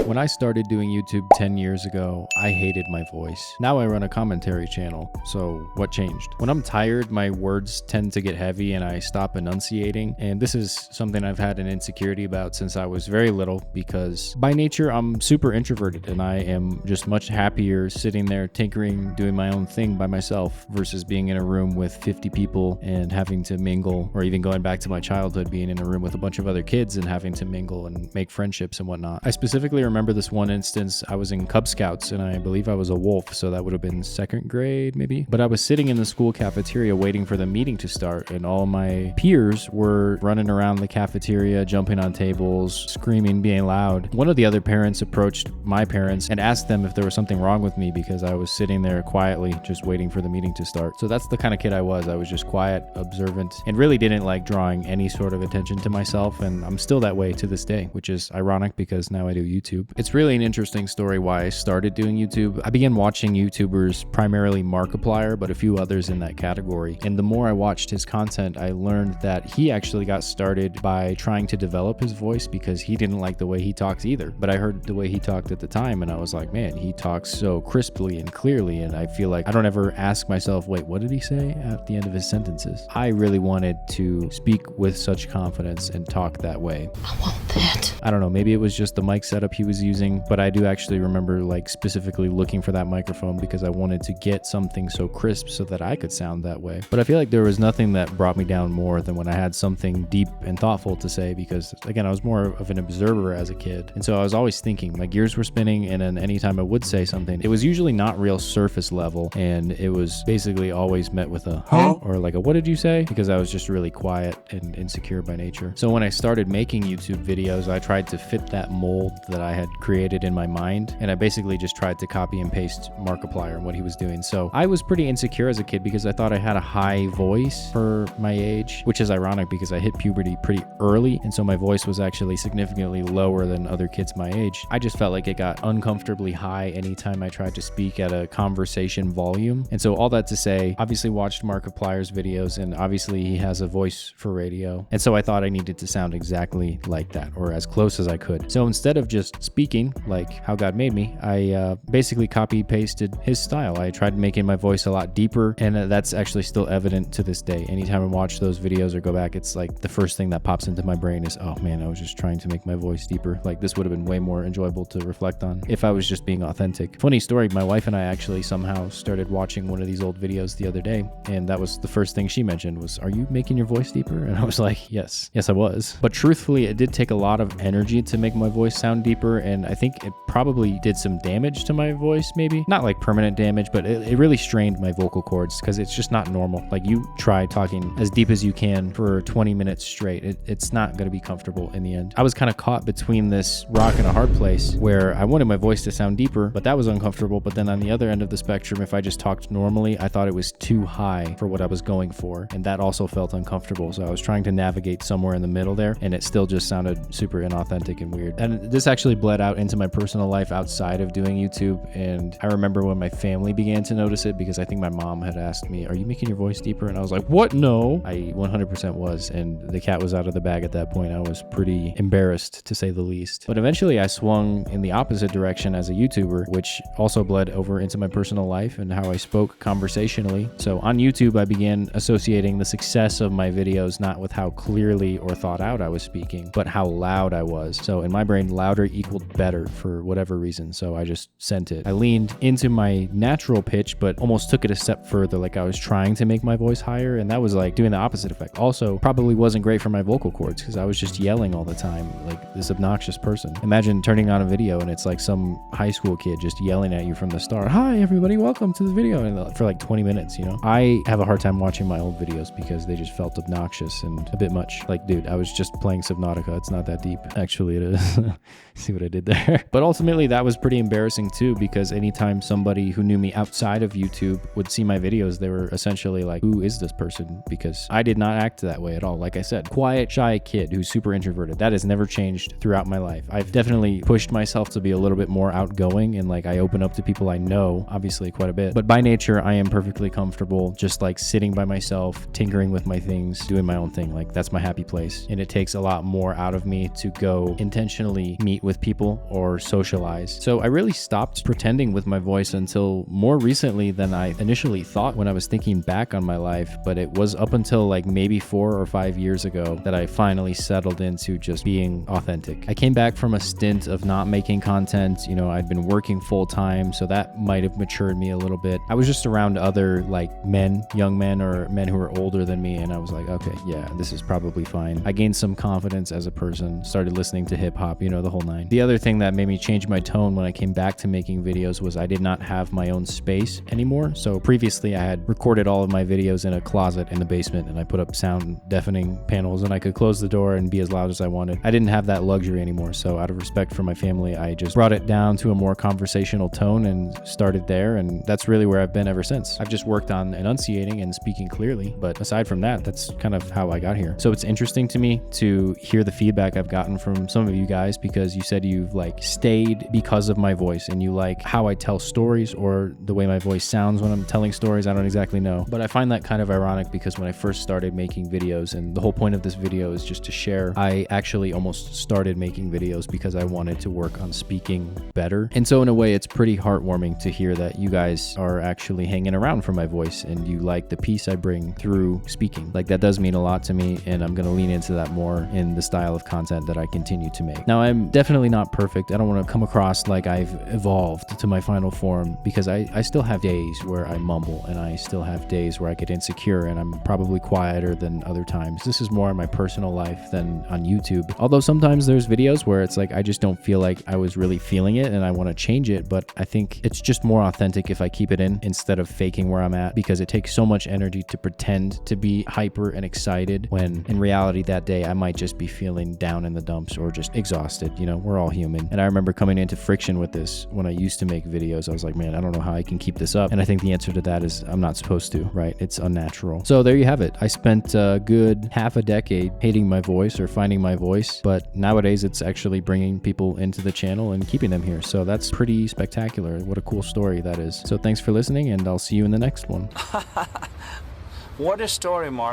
When I started doing YouTube 10 years ago, I hated my voice. Now I run a commentary channel, so what changed? When I'm tired, my words tend to get heavy and I stop enunciating, and this is something I've had an insecurity about since I was very little because by nature I'm super introverted and I am just much happier sitting there tinkering, doing my own thing by myself versus being in a room with 50 people and having to mingle, or even going back to my childhood, being in a room with a bunch of other kids and having to mingle and make friendships and whatnot. I specifically remember this one instance. I was in Cub Scouts and I believe I was a wolf, so that would have been second grade maybe. But I was sitting in the school cafeteria waiting for the meeting to start, and all my peers were running around the cafeteria, jumping on tables, screaming, being loud. One of the other parents approached my parents and asked them if there was something wrong with me because I was sitting there quietly just waiting for the meeting to start. So that's the kind of kid I was. I was just quiet, observant, and really didn't like drawing any sort of attention to myself, and I'm still that way to this day, which is ironic because now I do YouTube. It's really an interesting story why I started doing YouTube. I began watching YouTubers, primarily Markiplier, but a few others in that category. And the more I watched his content, I learned that he actually got started by trying to develop his voice because he didn't like the way he talks either. But I heard the way he talked at the time and I was like, man, he talks so crisply and clearly, and I feel like I don't ever ask myself, wait, what did he say at the end of his sentences? I really wanted to speak with such confidence and talk that way. I want that. I don't know, maybe it was just the mic setup he was using, but I do actually remember like specifically looking for that microphone because I wanted to get something so crisp so that I could sound that way. But I feel like there was nothing that brought me down more than when I had something deep and thoughtful to say, because again, I was more of an observer as a kid. And so I was always thinking, my gears were spinning, and then anytime I would say something, it was usually not real surface level, and it was basically always met with a huh? Or like a what did you say? Because I was just really quiet and insecure by nature. So when I started making YouTube videos, I tried to fit that mold that I had created in my mind, and I basically just tried to copy and paste Markiplier and what he was doing. So I was pretty insecure as a kid because I thought I had a high voice for my age, which is ironic because I hit puberty pretty early, and so my voice was actually significantly lower than other kids my age. I just felt like it got uncomfortably high anytime I tried to speak at a conversation volume. And so all that to say, obviously watched Markiplier's videos, and obviously he has a voice for radio. And so I thought I needed to sound exactly like that, or as close as I could. So instead of just speaking like how God made me, I basically copy pasted his style. I tried making my voice a lot deeper, and that's actually still evident to this day. Anytime I watch those videos or go back, it's like the first thing that pops into my brain is, oh man, I was just trying to make my voice deeper. Like this would have been way more enjoyable to reflect on if I was just being authentic. Funny story, my wife and I actually somehow started watching one of these old videos the other day, and that was the first thing she mentioned was, are you making your voice deeper? And I was like, yes I was. But truthfully, it did take a lot of energy to make my voice sound deeper, and I think it probably did some damage to my voice, maybe not like permanent damage, but it really strained my vocal cords because it's just not normal. Like you try talking as deep as you can for 20 minutes straight, it's not going to be comfortable in the end. I was kind of caught between this rock and a hard place where I wanted my voice to sound deeper, but that was uncomfortable. But then on the other end of the spectrum, if I just talked normally, I thought it was too high for what I was going for, and that also felt uncomfortable. So I was trying to navigate somewhere in the middle there, and it still just sounded super inauthentic and weird. And this actually bled out into my personal life outside of doing YouTube, and I remember when my family began to notice it because I think my mom had asked me, are you making your voice deeper? And I was like, what? No. I 100% was, and the cat was out of the bag at that point. I was pretty embarrassed, to say the least. But eventually I swung in the opposite direction as a YouTuber, which also bled over into my personal life and how I spoke conversationally. So on YouTube, I began associating the success of my videos not with how clearly or thought out I was speaking, but how loud I was. So in my brain, louder equaled better for whatever reason. So I just sent it. I leaned into my natural pitch, but almost took it a step further. Like I was trying to make my voice higher, and that was like doing the opposite effect. Also, probably wasn't great for my vocal cords because I was just yelling all the time, like this obnoxious person. Imagine turning on a video and it's like some high school kid just yelling at you from the start. Hi, everybody, welcome to the video. And for like 20 minutes, you know? I have a hard time watching my old videos because they just felt obnoxious and a bit much. Like, dude, I was just playing Subnautica. It's not that deep. Actually, it is. See what I did there? But ultimately, that was pretty embarrassing too, because anytime somebody who knew me outside of YouTube would see my videos, they were essentially like, who is this person? Because I did not act that way at all. Like I said, quiet, shy kid who's super introverted. That has never changed throughout my life. I've definitely pushed myself to be a little bit more outgoing, and like I open up to people I know, obviously quite a bit. But by nature, I am perfectly comfortable just like sitting by myself, tinkering with my things, doing my own thing. Like that's my happy place. And it takes a lot more out of me to go intentionally meet with people people or socialize. So I really stopped pretending with my voice until more recently than I initially thought when I was thinking back on my life. But it was up until like maybe 4 or 5 years ago that I finally settled into just being authentic. I came back from a stint of not making content. You know, I'd been working full time, so that might have matured me a little bit. I was just around other like men, young men or men who were older than me, and I was like, okay, yeah, this is probably fine. I gained some confidence as a person, started listening to hip hop, you know, the whole nine. The other thing that made me change my tone when I came back to making videos was I did not have my own space anymore. So previously I had recorded all of my videos in a closet in the basement, and I put up sound deafening panels, and I could close the door and be as loud as I wanted. I didn't have that luxury anymore. So out of respect for my family, I just brought it down to a more conversational tone and started there. And that's really where I've been ever since. I've just worked on enunciating and speaking clearly. But aside from that, that's kind of how I got here. So it's interesting to me to hear the feedback I've gotten from some of you guys, because you said you've like stayed because of my voice and you like how I tell stories or the way my voice sounds when I'm telling stories. I don't exactly know, but I find that kind of ironic because when I first started making videos, and the whole point of this video is just to share, I actually almost started making videos because I wanted to work on speaking better. And so in a way, it's pretty heartwarming to hear that you guys are actually hanging around for my voice and you like the peace I bring through speaking. Like, that does mean a lot to me, and I'm going to lean into that more in the style of content that I continue to make. Now, I'm definitely not perfect. I don't want to come across like I've evolved to my final form, because I still have days where I mumble, and I still have days where I get insecure, and I'm probably quieter than other times. This is more in my personal life than on YouTube. Although sometimes there's videos where it's like I just don't feel like I was really feeling it and I want to change it, but I think it's just more authentic if I keep it in instead of faking where I'm at, because it takes so much energy to pretend to be hyper and excited when in reality that day I might just be feeling down in the dumps or just exhausted. You know, we're all human. And I remember coming into friction with this when I used to make videos. I was like, man, I don't know how I can keep this up. And I think the answer to that is I'm not supposed to, right? It's unnatural. So there you have it. I spent a good half a decade hating my voice or finding my voice, but nowadays it's actually bringing people into the channel and keeping them here. So that's pretty spectacular. What a cool story that is. So thanks for listening, and I'll see you in the next one. What a story, Mark.